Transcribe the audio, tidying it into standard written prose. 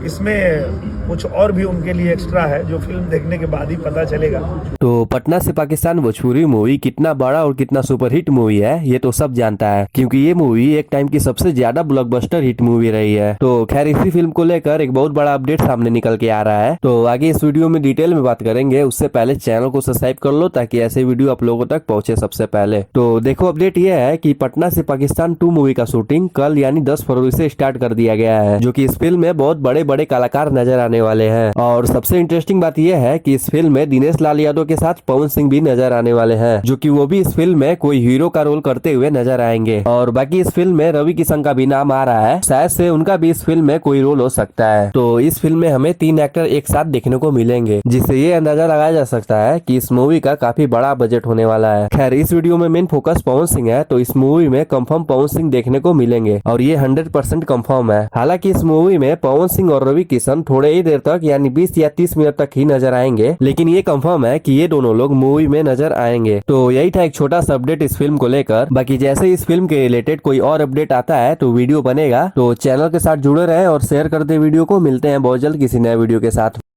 इसमें कुछ और भी उनके लिए एक्स्ट्रा है जो फिल्म देखने के बाद ही पता चलेगा। तो पटना से पाकिस्तान भोजपुरी मूवी कितना बड़ा और कितना सुपरहिट मूवी है ये तो सब जानता है, क्योंकि ये मूवी एक टाइम की सबसे ज्यादा ब्लॉकबस्टर हिट मूवी रही है। तो खैर इसी फिल्म को लेकर एक बहुत बड़ा अपडेट सामने निकल के आ रहा है। तो आगे इस वीडियो में डिटेल में बात करेंगे, उससे पहले चैनल को सब्सक्राइब कर लो ताकि ऐसे वीडियो आप लोगों तक पहुंचे सबसे पहले। तो देखो अपडेट ये है कि पटना से पाकिस्तान 2 मूवी का शूटिंग कल यानी 10 फरवरी से स्टार्ट कर दिया गया है, जो कि इस फिल्म में बहुत बड़े बड़े कलाकार नजर आने वाले हैं। और सबसे इंटरेस्टिंग बात यह है कि इस फिल्म में दिनेश लाल यादव के साथ पवन सिंह भी नजर आने वाले हैं, जो कि वो भी इस फिल्म में कोई हीरो का रोल करते हुए नजर आएंगे। और बाकी इस फिल्म में रवि किशन का भी नाम आ रहा है, शायद से उनका भी इस फिल्म में कोई रोल हो सकता है। तो इस फिल्म में हमें 3 एक्टर एक साथ देखने को मिलेंगे, जिससे ये अंदाजा लगाया जा सकता है कि इस मूवी का काफी बड़ा बजट होने वाला है। खैर इस वीडियो में मेन फोकस पवन सिंह है, तो इस मूवी में कंफर्म पवन सिंह देखने को मिलेंगे और ये 100% कंफर्म है। हालांकि इस मूवी में पवन सिंह और रवि किशन थोड़े ही देर तक यानी 20 या 30 मिनट तक ही नजर आएंगे, लेकिन ये कंफर्म है कि ये दोनों लोग मूवी में नजर आएंगे। तो यही था एक छोटा सा अपडेट इस फिल्म को लेकर। बाकी जैसे इस फिल्म के रिलेटेड कोई और अपडेट आता है तो वीडियो बनेगा, तो चैनल के साथ जुड़े रहें और शेयर कर दे वीडियो को। मिलते हैं बहुत जल्द किसी नए वीडियो के साथ।